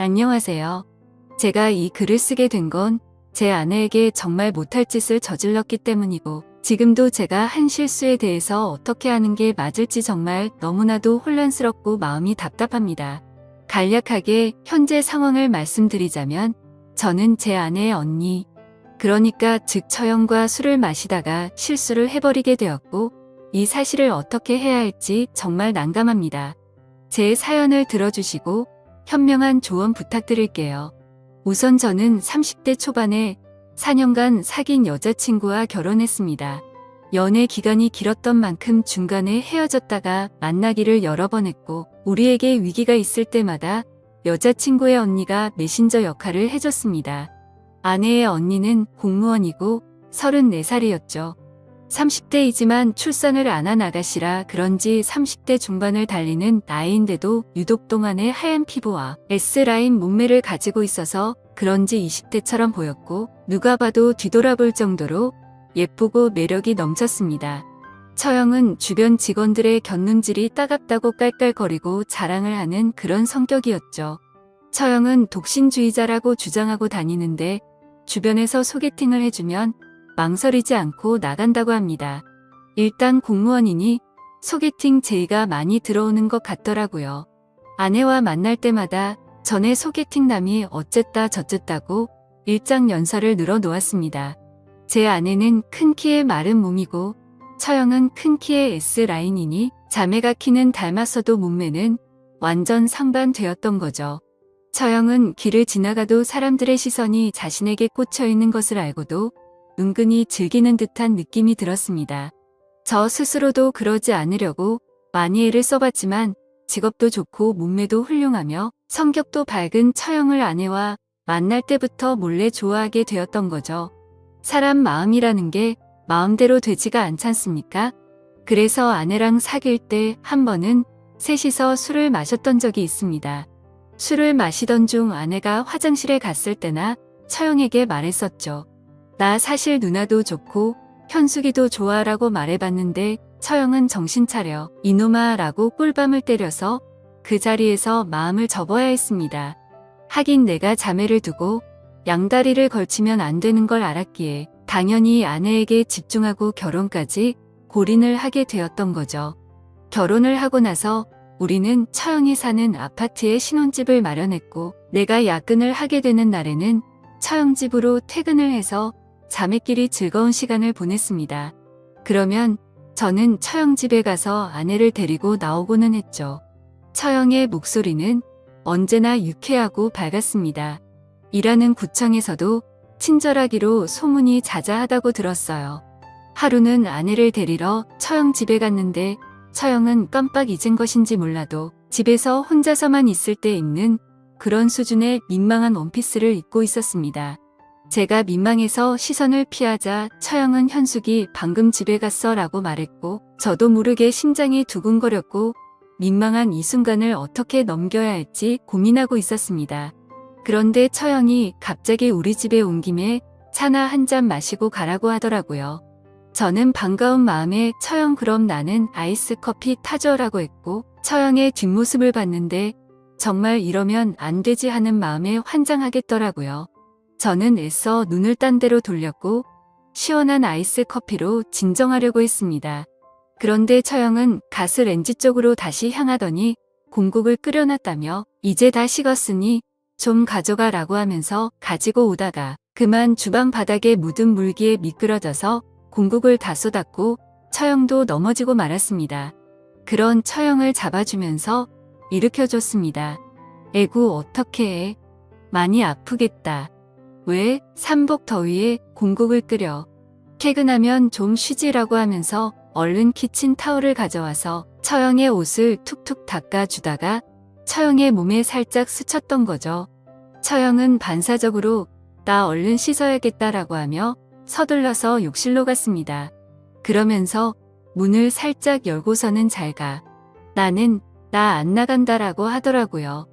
안녕하세요. 제가 이 글을 쓰게 된 건 제 아내에게 정말 못할 짓을 저질렀기 때문이고, 지금도 제가 한 실수에 대해서 어떻게 하는 게 맞을지 정말 너무나도 혼란스럽고 마음이 답답합니다. 간략하게 현재 상황을 말씀드리자면, 저는 제 아내의 언니, 그러니까 즉 처형과 술을 마시다가 실수를 해버리게 되었고, 이 사실을 어떻게 해야 할지 정말 난감합니다. 제 사연을 들어주시고 현명한 조언 부탁드릴게요. 우선 저는 30대 초반에 4년간 사귄 여자친구와 결혼했습니다. 연애 기간이 길었던 만큼 중간에 헤어졌다가 만나기를 여러 번 했고, 우리에게 위기가 있을 때마다 여자친구의 언니가 메신저 역할을 해줬습니다. 아내의 언니는 공무원이고 34살이었죠. 30대이지만 출산을 안 한 아가씨라 그런지 30대 중반을 달리는 나이인데도 유독 동안의 하얀 피부와 S라인 몸매를 가지고 있어서 그런지 20대처럼 보였고, 누가 봐도 뒤돌아볼 정도로 예쁘고 매력이 넘쳤습니다. 처형은 주변 직원들의 곁눈질이 따갑다고 깔깔거리고 자랑을 하는 그런 성격이었죠. 처형은 독신주의자라고 주장하고 다니는데, 주변에서 소개팅을 해주면 망설이지 않고 나간다고 합니다. 일단 공무원이니 소개팅 제의가 많이 들어오는 것 같더라고요. 아내와 만날 때마다 전에 소개팅남이 어쨌다 저쨌다고 일장연설을 늘어놓았습니다. 제 아내는 큰 키에 마른 몸이고, 처형은 큰 키에 S라인이니 자매가 키는 닮았어도 몸매는 완전 상반되었던 거죠. 처형은 길을 지나가도 사람들의 시선이 자신에게 꽂혀 있는 것을 알고도 은근히 즐기는 듯한 느낌이 들었습니다. 저 스스로도 그러지 않으려고 많이 애를 써봤지만, 직업도 좋고 몸매도 훌륭하며 성격도 밝은 처형을 아내와 만날 때부터 몰래 좋아하게 되었던 거죠. 사람 마음이라는 게 마음대로 되지가 않잖습니까? 그래서 아내랑 사귈 때 한 번은 셋이서 술을 마셨던 적이 있습니다. 술을 마시던 중 아내가 화장실에 갔을 때나 처형에게 말했었죠. 나 사실 누나도 좋고 현숙이도 좋아라고 말해봤는데, 처형은 정신 차려 이놈아 라고 꿀밤을 때려서 그 자리에서 마음을 접어야 했습니다. 하긴 내가 자매를 두고 양다리를 걸치면 안 되는 걸 알았기에 당연히 아내에게 집중하고 결혼까지 골인을 하게 되었던 거죠. 결혼을 하고 나서 우리는 처형이 사는 아파트에 신혼집을 마련했고, 내가 야근을 하게 되는 날에는 처형 집으로 퇴근을 해서 자매끼리 즐거운 시간을 보냈습니다. 그러면 저는 처형 집에 가서 아내를 데리고 나오고는 했죠. 처형의 목소리는 언제나 유쾌하고 밝았습니다. 일하는 구청에서도 친절하기로 소문이 자자하다고 들었어요. 하루는 아내를 데리러 처형 집에 갔는데, 처형은 깜빡 잊은 것인지 몰라도 집에서 혼자서만 있을 때 입는 그런 수준의 민망한 원피스를 입고 있었습니다. 제가 민망해서 시선을 피하자 처형은 현숙이 방금 집에 갔어 라고 말했고, 저도 모르게 심장이 두근거렸고 민망한 이 순간을 어떻게 넘겨야 할지 고민하고 있었습니다. 그런데 처형이 갑자기 우리 집에 온 김에 차나 한 잔 마시고 가라고 하더라고요. 저는 반가운 마음에 처형 그럼 나는 아이스 커피 타줘 라고 했고, 처형의 뒷모습을 봤는데 정말 이러면 안 되지 하는 마음에 환장하겠더라고요. 저는 애써 눈을 딴 데로 돌렸고 시원한 아이스 커피로 진정하려고 했습니다. 그런데 처형은 가스레인지 쪽으로 다시 향하더니 공국을 끓여놨다며 이제 다 식었으니 좀 가져가 라고 하면서 가지고 오다가 그만 주방 바닥에 묻은 물기에 미끄러져서 공국을 다 쏟았고 처형도 넘어지고 말았습니다. 그런 처형을 잡아주면서 일으켜줬습니다. 에구 어떡해 해. 많이 아프겠다. 왜? 삼복 더위에 공국을 끓여. 퇴근하면 좀 쉬지라고 하면서 얼른 키친타올을 가져와서 처형의 옷을 툭툭 닦아주다가 처형의 몸에 살짝 스쳤던 거죠. 처형은 반사적으로 나 얼른 씻어야겠다라고 하며 서둘러서 욕실로 갔습니다. 그러면서 문을 살짝 열고서는 잘 가. 나는 나 안 나간다라고 하더라고요.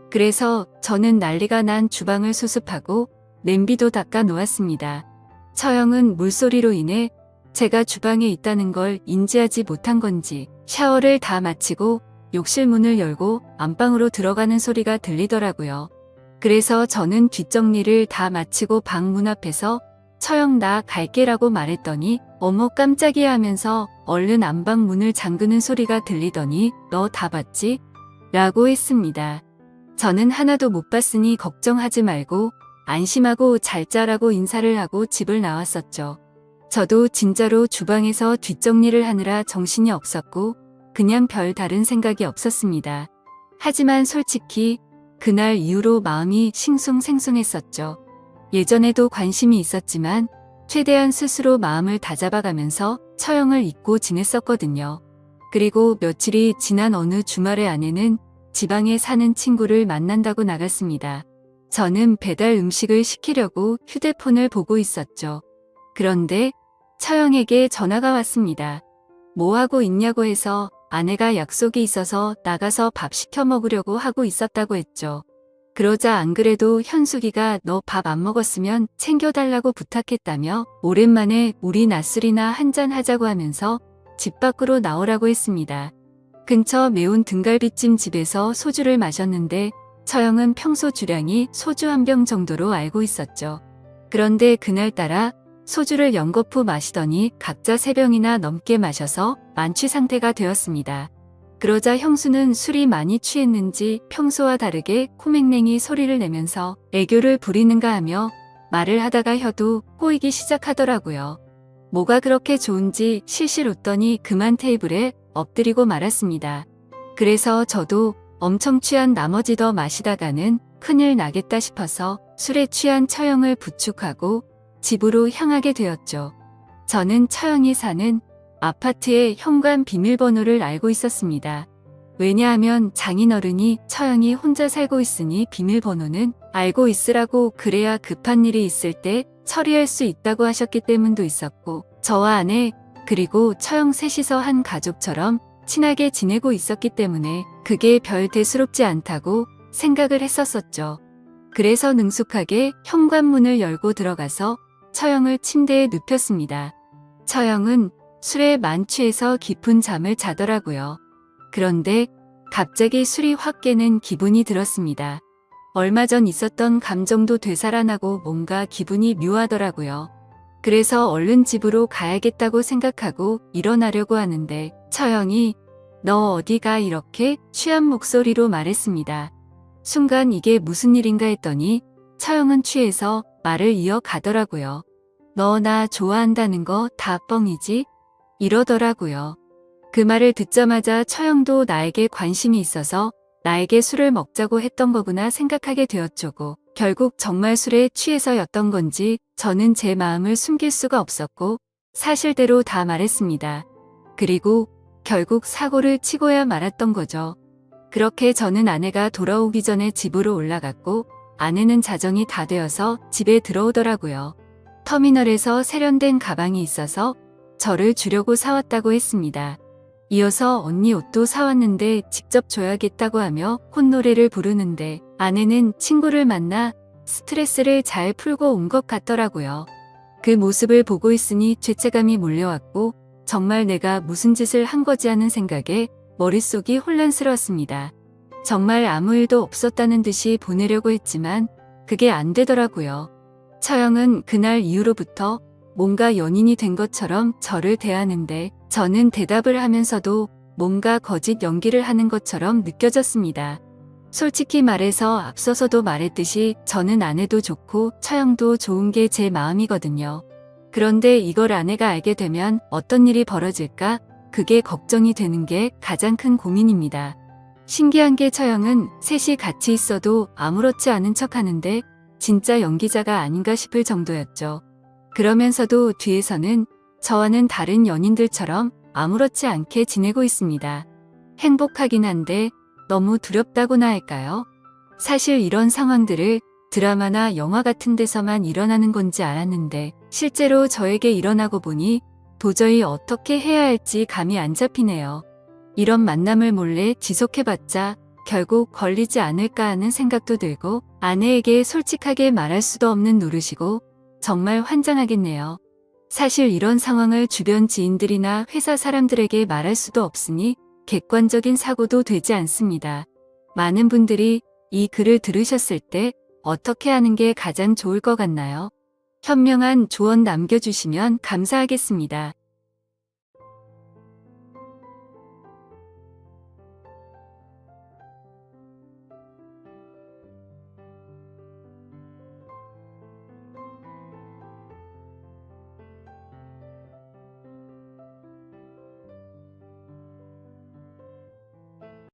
그래서 저는 난리가 난 주방을 수습하고 냄비도 닦아 놓았습니다. 처형은 물소리로 인해 제가 주방에 있다는 걸 인지하지 못한 건지 샤워를 다 마치고 욕실 문을 열고 안방으로 들어가는 소리가 들리더라고요. 그래서 저는 뒷정리를 다 마치고 방 문 앞에서 처형 나 갈게라고 말했더니 어머 깜짝이야 하면서 얼른 안방 문을 잠그는 소리가 들리더니 너 다 봤지? 라고 했습니다. 저는 하나도 못 봤으니 걱정하지 말고 안심하고 잘 자라고 인사를 하고 집을 나왔었죠. 저도 진짜로 주방에서 뒷정리를 하느라 정신이 없었고 그냥 별 다른 생각이 없었습니다. 하지만 솔직히 그날 이후로 마음이 싱숭생숭했었죠. 예전에도 관심이 있었지만 최대한 스스로 마음을 다잡아가면서 처형을 잊고 지냈었거든요. 그리고 며칠이 지난 어느 주말에 아내는 지방에 사는 친구를 만난다고 나갔습니다. 저는 배달 음식을 시키려고 휴대폰을 보고 있었죠. 그런데 처형에게 전화가 왔습니다. 뭐 하고 있냐고 해서 아내가 약속이 있어서 나가서 밥 시켜 먹으려고 하고 있었다고 했죠. 그러자 안 그래도 현숙이가 너 밥 안 먹었으면 챙겨달라고 부탁했다며 오랜만에 우리 낮술이나 한잔 하자고 하면서 집 밖으로 나오라고 했습니다. 근처 매운 등갈비찜 집에서 소주를 마셨는데 처형은 평소 주량이 소주 한 병 정도로 알고 있었죠. 그런데 그날따라 소주를 연거푸 마시더니 각자 3병이나 넘게 마셔서 만취 상태가 되었습니다. 그러자 형수는 술이 많이 취했는지 평소와 다르게 코맹맹이 소리를 내면서 애교를 부리는가 하며 말을 하다가 혀도 꼬이기 시작하더라고요. 뭐가 그렇게 좋은지 실실 웃더니 그만 테이블에 엎드리고 말았습니다. 그래서 저도 엄청 취한 나머지 더 마시다가는 큰일 나겠다 싶어서 술에 취한 처형을 부축하고 집으로 향하게 되었죠. 저는 처형이 사는 아파트의 현관 비밀번호를 알고 있었습니다. 왜냐하면 장인어른이 처형이 혼자 살고 있으니 비밀번호는 알고 있으라고 그래야 급한 일이 있을 때 처리할 수 있다고 하셨기 때문도 있었고 저와 아내 그리고 처형 셋이서 한 가족처럼 친하게 지내고 있었기 때문에 그게 별 대수롭지 않다고 생각을 했었었죠. 그래서 능숙하게 현관문을 열고 들어가서 처형을 침대에 눕혔습니다. 처형은 술에 만취해서 깊은 잠을 자더라고요. 그런데 갑자기 술이 확 깨는 기분이 들었습니다. 얼마 전 있었던 감정도 되살아나고 뭔가 기분이 묘하더라고요. 그래서 얼른 집으로 가야겠다고 생각하고 일어나려고 하는데 처형이 너 어디가 이렇게 취한 목소리로 말했습니다. 순간 이게 무슨 일인가 했더니 처형은 취해서 말을 이어가더라고요. 너 나 좋아한다는 거 다 뻥이지? 이러더라고요. 그 말을 듣자마자 처형도 나에게 관심이 있어서 나에게 술을 먹자고 했던 거구나 생각하게 되었죠. 결국 정말 술에 취해서였던 건지 저는 제 마음을 숨길 수가 없었고 사실대로 다 말했습니다. 그리고 결국 사고를 치고야 말았던 거죠. 그렇게 저는 아내가 돌아오기 전에 집으로 올라갔고 아내는 자정이 다 되어서 집에 들어오더라고요. 터미널에서 세련된 가방이 있어서 저를 주려고 사왔다고 했습니다. 이어서 언니 옷도 사왔는데 직접 줘야겠다고 하며 콧노래를 부르는데 아내는 친구를 만나 스트레스를 잘 풀고 온 것 같더라고요. 그 모습을 보고 있으니 죄책감이 몰려왔고 정말 내가 무슨 짓을 한 거지 하는 생각에 머릿속이 혼란스러웠습니다. 정말 아무 일도 없었다는 듯이 보내려고 했지만 그게 안 되더라고요. 처형은 그날 이후로부터 뭔가 연인이 된 것처럼 저를 대하는데 저는 대답을 하면서도 뭔가 거짓 연기를 하는 것처럼 느껴졌습니다. 솔직히 말해서 앞서서도 말했듯이 저는 아내도 좋고 처형도 좋은 게 제 마음이거든요. 그런데 이걸 아내가 알게 되면 어떤 일이 벌어질까? 그게 걱정이 되는 게 가장 큰 고민입니다. 신기한 게 처형은 셋이 같이 있어도 아무렇지 않은 척 하는데 진짜 연기자가 아닌가 싶을 정도였죠. 그러면서도 뒤에서는 저와는 다른 연인들처럼 아무렇지 않게 지내고 있습니다. 행복하긴 한데 너무 두렵다고나 할까요? 사실 이런 상황들을 드라마나 영화 같은 데서만 일어나는 건지 알았는데 실제로 저에게 일어나고 보니 도저히 어떻게 해야 할지 감이 안 잡히네요. 이런 만남을 몰래 지속해봤자 결국 걸리지 않을까 하는 생각도 들고 아내에게 솔직하게 말할 수도 없는 노릇이고 정말 환장하겠네요. 사실 이런 상황을 주변 지인들이나 회사 사람들에게 말할 수도 없으니 객관적인 사고도 되지 않습니다. 많은 분들이 이 글을 들으셨을 때 어떻게 하는 게 가장 좋을 것 같나요? 현명한 조언 남겨주시면 감사하겠습니다.